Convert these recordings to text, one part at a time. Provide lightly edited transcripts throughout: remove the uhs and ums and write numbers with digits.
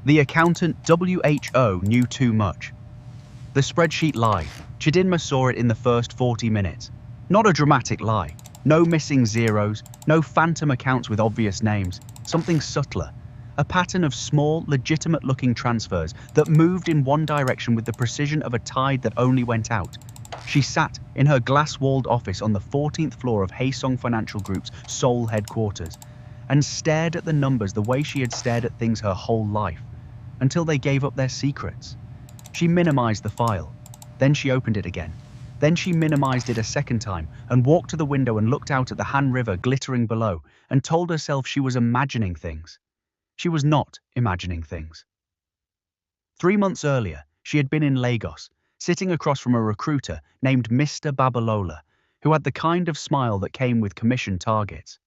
The accountant WHO knew too much. The spreadsheet lied. Chidinma saw it in the first 40 minutes. Not a dramatic lie. No missing zeros, no phantom accounts with obvious names. Something subtler. A pattern of small, legitimate-looking transfers that moved in one direction with the precision of a tide that only went out. She sat in her glass-walled office on the 14th floor of Haesong Financial Group's Seoul headquarters and stared at the numbers the way she had stared at things her whole life, until they gave up their secrets. She minimized the file. Then she opened it again. Then she minimized it a second time and walked to the window and looked out at the Han River glittering below and told herself she was imagining things. She was not imagining things. 3 months earlier, she had been in Lagos, sitting across from a recruiter named Mr. Babalola, who had the kind of smile that came with commission targets.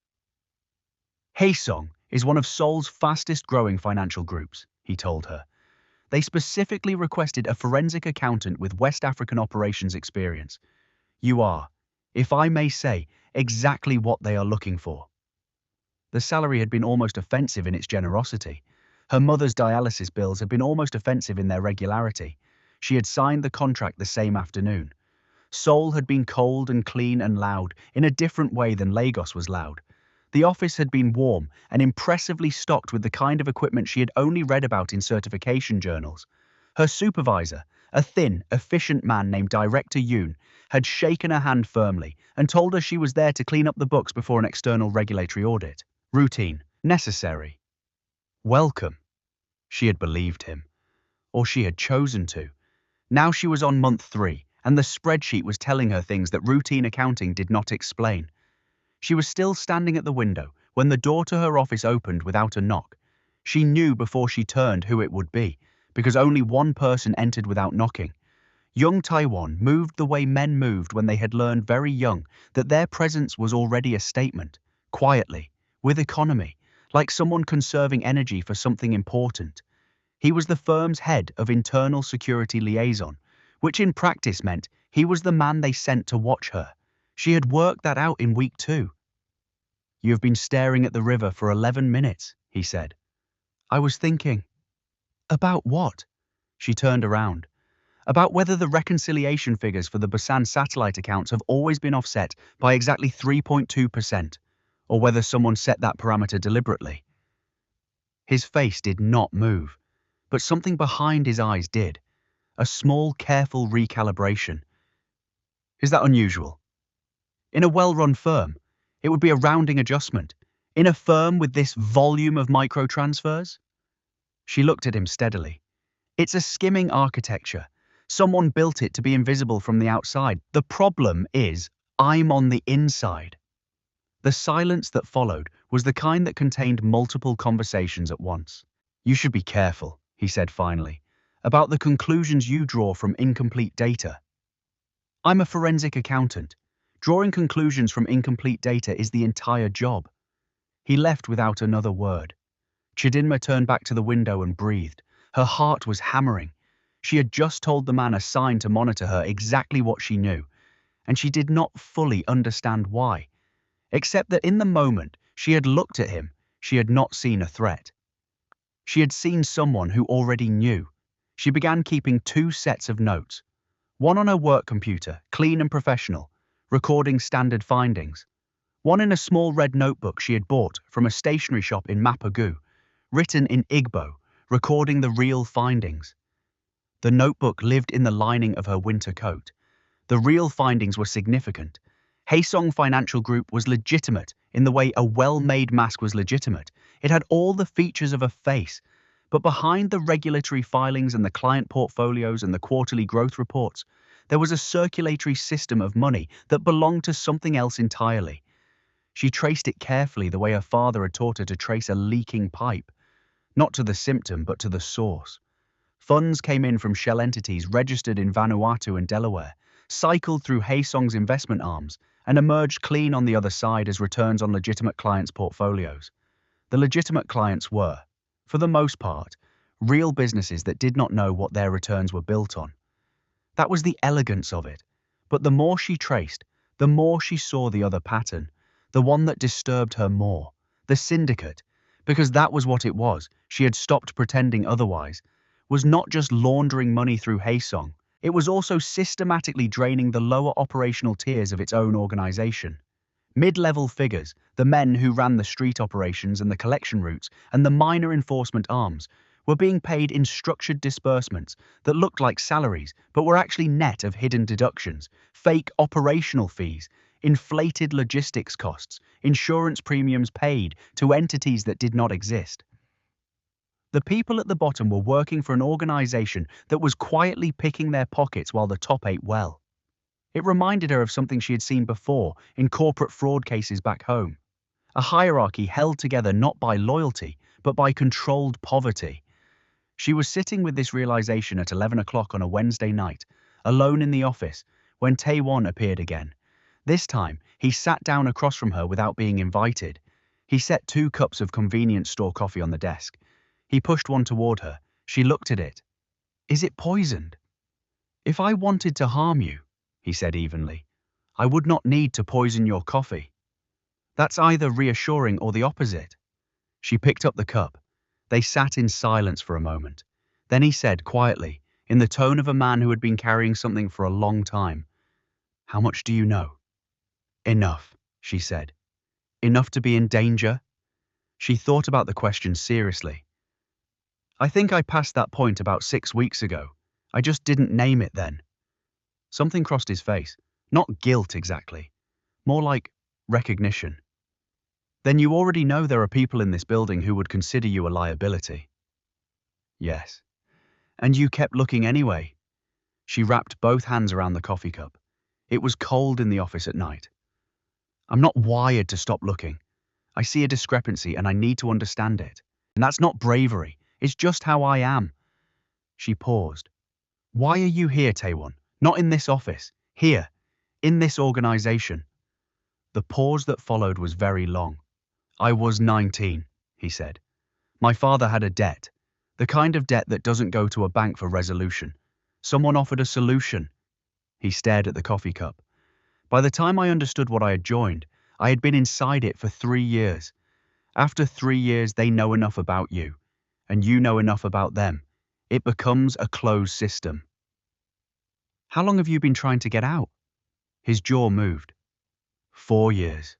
Haesong is one of Seoul's fastest-growing financial groups, he told her. They specifically requested a forensic accountant with West African operations experience. You are, if I may say, exactly what they are looking for. The salary had been almost offensive in its generosity. Her mother's dialysis bills had been almost offensive in their regularity. She had signed the contract the same afternoon. Seoul had been cold and clean and loud in a different way than Lagos was loud. The office had been warm and impressively stocked with the kind of equipment she had only read about in certification journals. Her supervisor, a thin, efficient man named Director Yoon, had shaken her hand firmly and told her she was there to clean up the books before an external regulatory audit. Routine. Necessary. Welcome. She had believed him. Or she had chosen to. Now she was on month 3, and the spreadsheet was telling her things that routine accounting did not explain. She was still standing at the window when the door to her office opened without a knock. She knew before she turned who it would be, because only one person entered without knocking. Young Taiwan moved the way men moved when they had learned very young that their presence was already a statement, quietly, with economy, like someone conserving energy for something important. He was the firm's head of internal security liaison, which in practice meant he was the man they sent to watch her. She had worked that out in week 2. You have been staring at the river for 11 minutes, he said. I was thinking. About what? She turned around. About whether the reconciliation figures for the Busan satellite accounts have always been offset by exactly 3.2%, or whether someone set that parameter deliberately. His face did not move, but something behind his eyes did. A small, careful recalibration. Is that unusual? In a well-run firm, it would be a rounding adjustment. In a firm with this volume of microtransfers? She looked at him steadily. It's a skimming architecture. Someone built it to be invisible from the outside. The problem is, I'm on the inside. The silence that followed was the kind that contained multiple conversations at once. You should be careful, he said finally, about the conclusions you draw from incomplete data. I'm a forensic accountant. Drawing conclusions from incomplete data is the entire job. He left without another word. Chidinma turned back to the window and breathed. Her heart was hammering. She had just told the man assigned to monitor her exactly what she knew, and she did not fully understand why, except that in the moment she had looked at him, she had not seen a threat. She had seen someone who already knew. She began keeping 2 sets of notes, one on her work computer, clean and professional, recording standard findings, one in a small red notebook she had bought from a stationery shop in Mapagu, written in Igbo, recording the real findings. The notebook lived in the lining of her winter coat. The real findings were significant. Haesong Financial Group was legitimate in the way a well-made mask was legitimate. It had all the features of a face, but behind the regulatory filings and the client portfolios and the quarterly growth reports, there was a circulatory system of money that belonged to something else entirely. She traced it carefully the way her father had taught her to trace a leaking pipe, not to the symptom but to the source. Funds came in from shell entities registered in Vanuatu and Delaware, cycled through Haesong's investment arms, and emerged clean on the other side as returns on legitimate clients' portfolios. The legitimate clients were, for the most part, real businesses that did not know what their returns were built on. That was the elegance of it, but the more she traced, the more she saw the other pattern, the one that disturbed her more, the syndicate, because that was what it was. she had stopped pretending otherwise, was not just laundering money through Haesong, it was also systematically draining the lower operational tiers of its own organization. Mid-level figures, the men who ran the street operations and the collection routes, and the minor enforcement arms, were being paid in structured disbursements that looked like salaries but were actually net of hidden deductions, fake operational fees, inflated logistics costs, insurance premiums paid to entities that did not exist. The people at the bottom were working for an organization that was quietly picking their pockets while the top ate well. It reminded her of something she had seen before in corporate fraud cases back home. A hierarchy held together not by loyalty, but by controlled poverty. She was sitting with this realization at 11 o'clock on a Wednesday night, alone in the office, when Taewon appeared again. This time, he sat down across from her without being invited. He set 2 cups of convenience store coffee on the desk. He pushed one toward her. She looked at it. "Is it poisoned?" "If I wanted to harm you," he said evenly, "I would not need to poison your coffee." That's either reassuring or the opposite. She picked up the cup. They sat in silence for a moment. Then he said quietly, in the tone of a man who had been carrying something for a long time, "How much do you know?" "Enough," she said. "Enough to be in danger?" She thought about the question seriously. "I think I passed that point about 6 weeks ago. I just didn't name it then." Something crossed his face. Not guilt exactly. More like recognition. "Then you already know there are people in this building who would consider you a liability." "Yes." "And you kept looking anyway." She wrapped both hands around the coffee cup. It was cold in the office at night. "I'm not wired to stop looking. I see a discrepancy and I need to understand it. And that's not bravery. It's just how I am." She paused. "Why are you here, Taewon? Not in this office. Here. In this organization." The pause that followed was very long. "I was 19, he said. "My father had a debt. The kind of debt that doesn't go to a bank for resolution. Someone offered a solution." He stared at the coffee cup. "By the time I understood what I had joined, I had been inside it for 3 years. After 3 years, they know enough about you, and you know enough about them. It becomes a closed system." "How long have you been trying to get out?" His jaw moved. 4 years.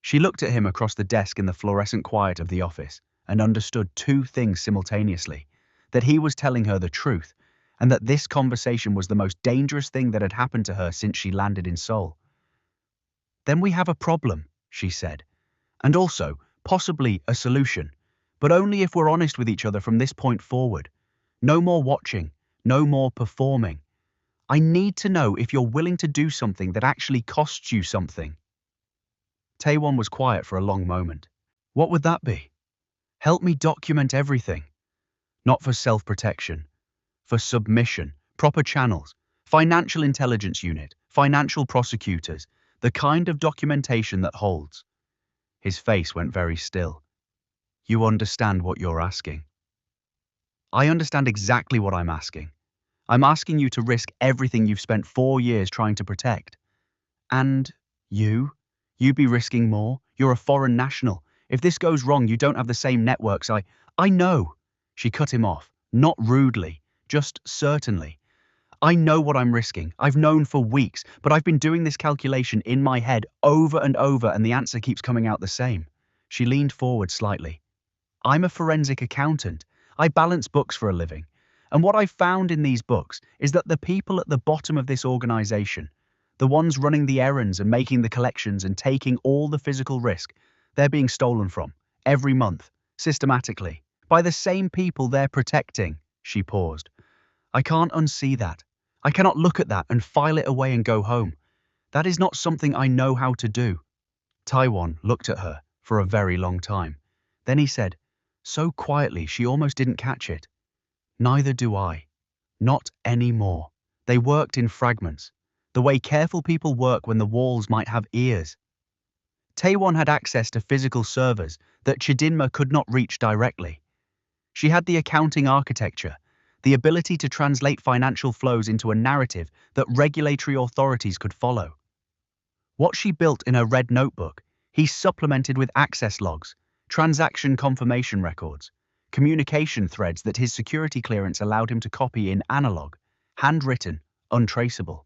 She looked at him across the desk in the fluorescent quiet of the office and understood 2 things simultaneously: that he was telling her the truth, and that this conversation was the most dangerous thing that had happened to her since she landed in Seoul. "Then we have a problem," she said, "and also, possibly, a solution, but only if we're honest with each other from this point forward. No more watching, no more performing. I need to know if you're willing to do something that actually costs you something." Taewon was quiet for a long moment. "What would that be?" "Help me document everything." "Not for self-protection. For submission, proper channels, financial intelligence unit, financial prosecutors, the kind of documentation that holds." His face went very still. "You understand what you're asking?" "I understand exactly what I'm asking. I'm asking you to risk everything you've spent 4 years trying to protect." "And you? You'd be risking more. You're a foreign national. If this goes wrong, you don't have the same networks I know." She cut him off, not rudely, just certainly. "I know what I'm risking. I've known for weeks, but I've been doing this calculation in my head over and over, and the answer keeps coming out the same." She leaned forward slightly. "I'm a forensic accountant. I balance books for a living. And what I've found in these books is that the people at the bottom of this organization, the ones running the errands and making the collections and taking all the physical risk, they're being stolen from, every month, systematically, by the same people they're protecting." She paused. "I can't unsee that. I cannot look at that and file it away and go home. That is not something I know how to do." Taewon looked at her for a very long time. Then he said, so quietly she almost didn't catch it, "Neither do I. Not anymore. They worked in fragments, the way careful people work when the walls might have ears." Taewon had access to physical servers that Chidinma could not reach directly. She had the accounting architecture, the ability to translate financial flows into a narrative that regulatory authorities could follow. What she built in her red notebook, he supplemented with access logs, transaction confirmation records, communication threads that his security clearance allowed him to copy in analog, handwritten, untraceable.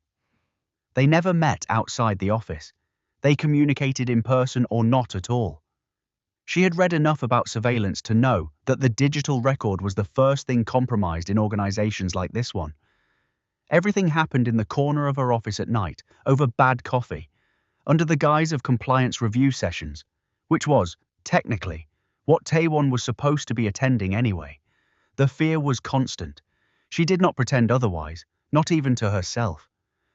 They never met outside the office. They communicated in person or not at all. She had read enough about surveillance to know that the digital record was the first thing compromised in organizations like this one. Everything happened in the corner of her office at night, over bad coffee, under the guise of compliance review sessions, which was, technically, what Taewon was supposed to be attending anyway. The fear was constant. She did not pretend otherwise, not even to herself.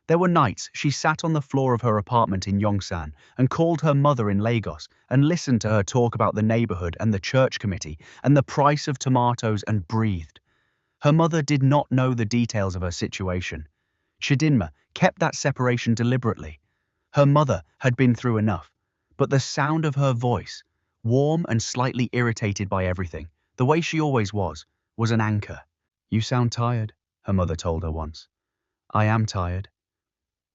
There were nights she sat on the floor of her apartment in Yongsan and called her mother in Lagos and listened to her talk about the neighborhood and the church committee and the price of tomatoes and breathed. Her mother did not know the details of her situation. Chidinma kept that separation deliberately. Her mother had been through enough, but the sound of her voice, warm and slightly irritated by everything, the way she always was an anchor. "You sound tired," her mother told her once. "I am tired.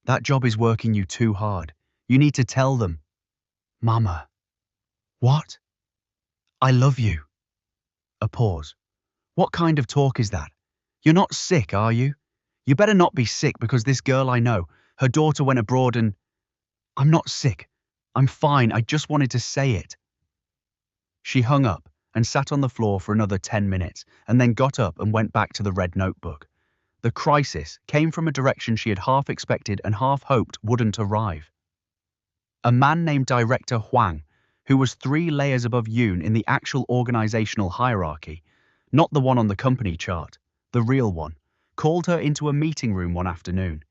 That job is working you too hard. You need to tell them." "Mama." "What?" "I love you." A pause. "What kind of talk is that? You're not sick, are you? You better not be sick because this girl I know, her daughter went abroad and—" "I'm not sick. I'm fine. I just wanted to say it." She hung up and sat on the floor for another 10 minutes and then got up and went back to the red notebook. The crisis came from a direction she had half expected and half hoped wouldn't arrive. A man named Director Huang, who was 3 layers above Yoon in the actual organizational hierarchy, not the one on the company chart, the real one, called her into a meeting room one afternoon.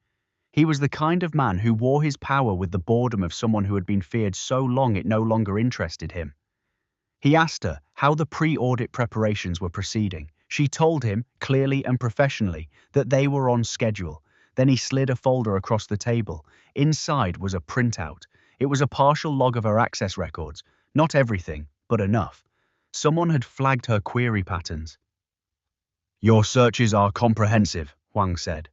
He was the kind of man who wore his power with the boredom of someone who had been feared so long it no longer interested him. He asked her how the pre-audit preparations were proceeding. She told him, clearly and professionally, that they were on schedule. Then he slid a folder across the table. Inside was a printout. It was a partial log of her access records. Not everything, but enough. Someone had flagged her query patterns. "Your searches are comprehensive," Huang said.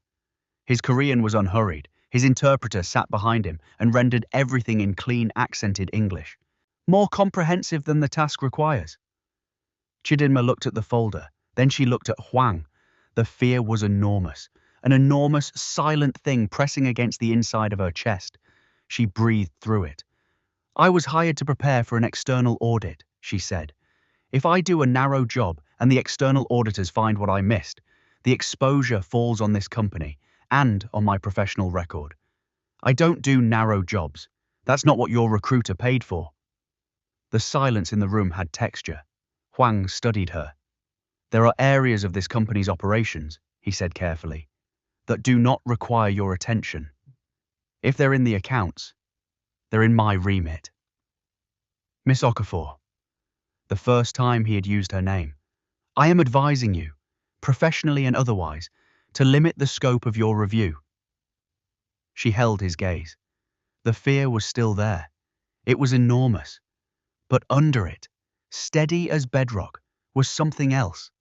His Korean was unhurried. His interpreter sat behind him and rendered everything in clean, accented English. "More comprehensive than the task requires." Chidinma looked at the folder. Then she looked at Huang. The fear was enormous, an enormous, silent thing pressing against the inside of her chest. She breathed through it. "I was hired to prepare for an external audit," she said. "If I do a narrow job and the external auditors find what I missed, the exposure falls on this company and on my professional record. I don't do narrow jobs. That's not what your recruiter paid for." The silence in the room had texture. Huang studied her. "There are areas of this company's operations," he said carefully, "that do not require your attention. If they're in the accounts, they're in my remit." "Miss Okafor." The first time he had used her name. "I am advising you, professionally and otherwise, to limit the scope of your review." She held his gaze. The fear was still there. It was enormous. But under it, steady as bedrock, was something else.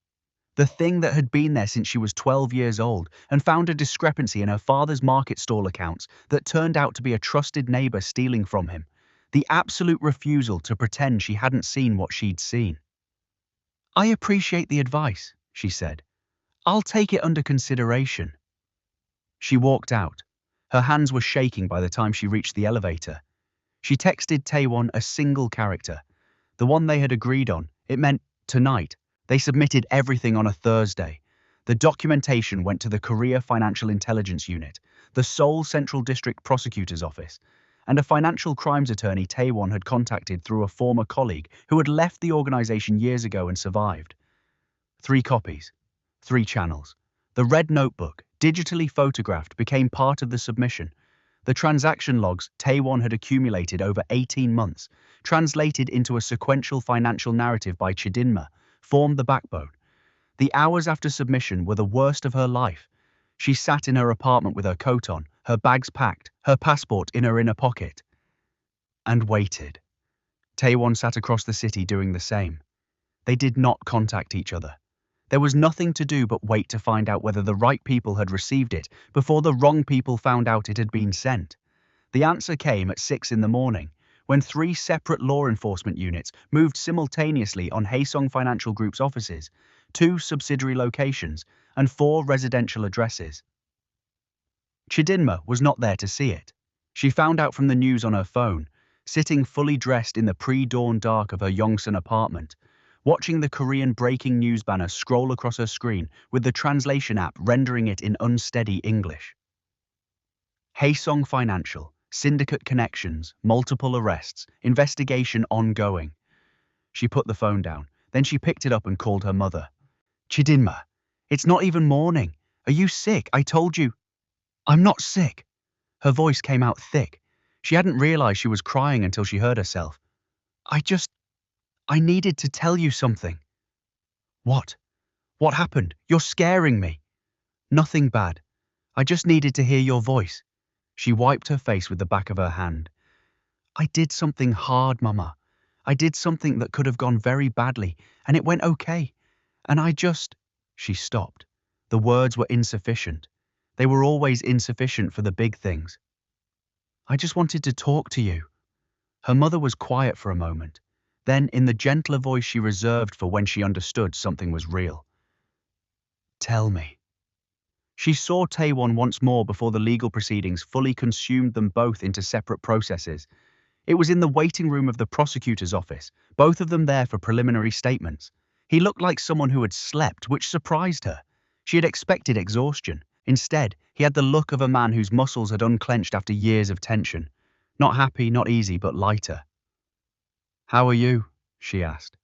The thing that had been there since she was 12 years old and found a discrepancy in her father's market stall accounts that turned out to be a trusted neighbor stealing from him. The absolute refusal to pretend she hadn't seen what she'd seen. "I appreciate the advice," she said. "I'll take it under consideration." She walked out. Her hands were shaking by the time she reached the elevator. She texted Taewon a single character. The one they had agreed on. It meant tonight. They submitted everything on a Thursday. The documentation went to the Korea Financial Intelligence Unit, the Seoul Central District Prosecutor's Office, and a financial crimes attorney Taewon had contacted through a former colleague who had left the organization years ago and survived. 3 copies, 3 channels. The red notebook, digitally photographed, became part of the submission. The transaction logs Taewon had accumulated over 18 months, translated into a sequential financial narrative by Chidinma, formed the backbone. The hours after submission were the worst of her life. She sat in her apartment with her coat on, her bags packed, her passport in her inner pocket, and waited. Taewon sat across the city doing the same. They did not contact each other. There was nothing to do but wait to find out whether the right people had received it before the wrong people found out it had been sent. The answer came at 6 in the morning, when three separate law enforcement units moved simultaneously on Haesong Financial Group's offices, two subsidiary locations, and four residential addresses. Chidinma was not there to see it. She found out from the news on her phone, sitting fully dressed in the pre-dawn dark of her Yongsan apartment, watching the Korean breaking news banner scroll across her screen with the translation app rendering it in unsteady English. Haesong Financial, syndicate connections, multiple arrests, investigation ongoing. She put the phone down, then she picked it up and called her mother. Chidinma, it's not even morning. Are you sick? I told you. I'm not sick. Her voice came out thick. She hadn't realized she was crying until she heard herself. I needed to tell you something. What? What happened? You're scaring me. Nothing bad. I just needed to hear your voice. She wiped her face with the back of her hand. I did something hard, Mama. I did something that could have gone very badly, and it went okay. And She stopped. The words were insufficient. They were always insufficient for the big things. I just wanted to talk to you. Her mother was quiet for a moment. Then, in the gentler voice she reserved for when she understood something was real. Tell me. She saw Taewon once more before the legal proceedings fully consumed them both into separate processes. It was in the waiting room of the prosecutor's office, both of them there for preliminary statements. He looked like someone who had slept, which surprised her. She had expected exhaustion. Instead, he had the look of a man whose muscles had unclenched after years of tension. Not happy, not easy, but lighter. How are you? She asked.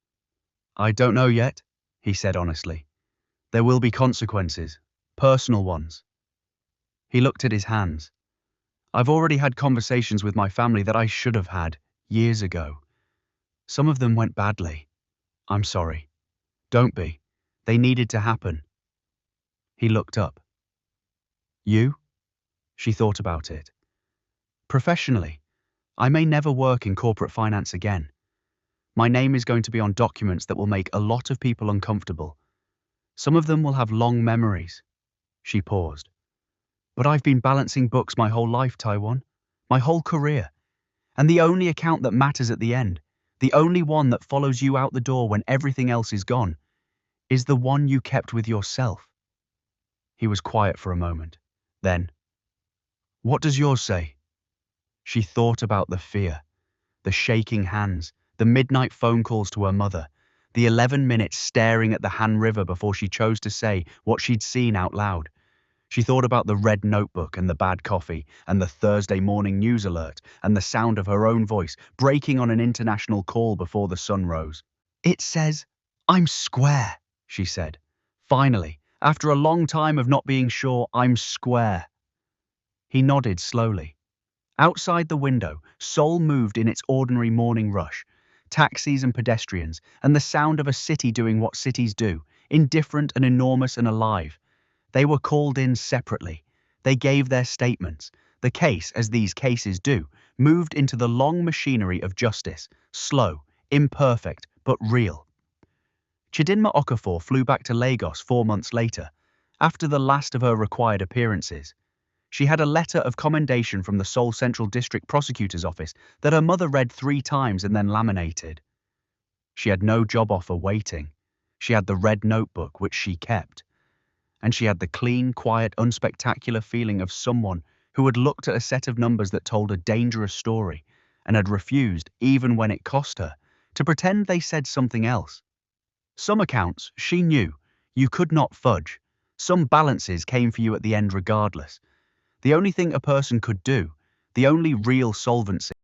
I don't know yet, he said honestly. There will be consequences, personal ones. He looked at his hands. I've already had conversations with my family that I should have had years ago. Some of them went badly. I'm sorry. Don't be. They needed to happen. He looked up. You? She thought about it. Professionally, I may never work in corporate finance again. My name is going to be on documents that will make a lot of people uncomfortable. Some of them will have long memories. She paused. But I've been balancing books my whole life, Taewon. My whole career. And the only account that matters at the end, the only one that follows you out the door when everything else is gone, is the one you kept with yourself. He was quiet for a moment. Then, what does yours say? She thought about the fear, the shaking hands, the midnight phone calls to her mother, the 11 minutes staring at the Han River before she chose to say what she'd seen out loud. She thought about the red notebook and the bad coffee and the Thursday morning news alert and the sound of her own voice breaking on an international call before the sun rose. It says, I'm square, she said. Finally, after a long time of not being sure, I'm square. He nodded slowly. Outside the window, Seoul moved in its ordinary morning rush. Taxis and pedestrians, and the sound of a city doing what cities do, indifferent and enormous and alive. They were called in separately. They gave their statements. The case, as these cases do, moved into the long machinery of justice, slow, imperfect, but real. Chidinma Okafor flew back to Lagos 4 months later, after the last of her required appearances. She had a letter of commendation from the Seoul Central District Prosecutor's Office that her mother read 3 times and then laminated. She had no job offer waiting. She had the red notebook, which she kept. And she had the clean, quiet, unspectacular feeling of someone who had looked at a set of numbers that told a dangerous story and had refused, even when it cost her, to pretend they said something else. Some accounts, she knew, you could not fudge. Some balances came for you at the end regardless. The only thing a person could do, the only real solvency,